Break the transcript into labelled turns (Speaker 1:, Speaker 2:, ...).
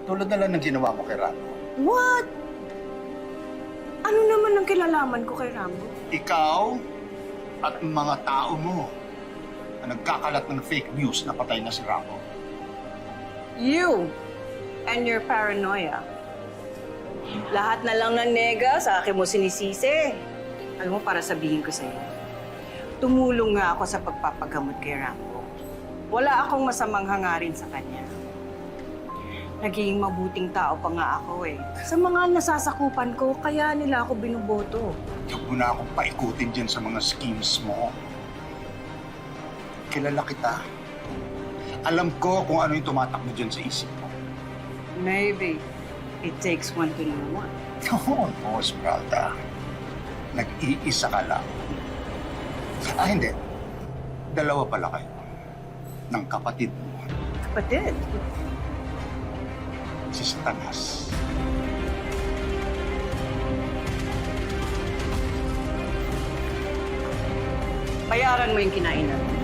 Speaker 1: Tulad na lang ng ginawa mo kay Rambo.
Speaker 2: What? Ano naman ang kilalaman ko kay Rambo?
Speaker 1: Ikaw at mga tao mo na nagkakalat ng fake news na patay na si Rambo.
Speaker 2: You and your paranoia. Lahat na lang ng nega sa akin mo sinisisi. Alam mo, para sabihin ko sa'yo, tumulong nga ako sa pagpapagamot kay Rambo. Wala akong masamang hangarin sa kanya. Naging mabuting tao pa nga ako eh. Sa mga nasasakupan ko, kaya nila ako binuboto.
Speaker 1: Huwag mo na akong paikutin dyan sa mga schemes mo. Kilala kita. Alam ko kung ano yung tumatakbo dyan sa isip mo.
Speaker 2: Maybe it takes one to know one.
Speaker 1: Oo, no, Esmeralda. Nag-iisa ka lang. Hindi. Dalawa pala kayo. Ng kapatid mo.
Speaker 2: Kapatid?
Speaker 1: Si Satanas.
Speaker 2: Bayaran mo yung kinainan mo.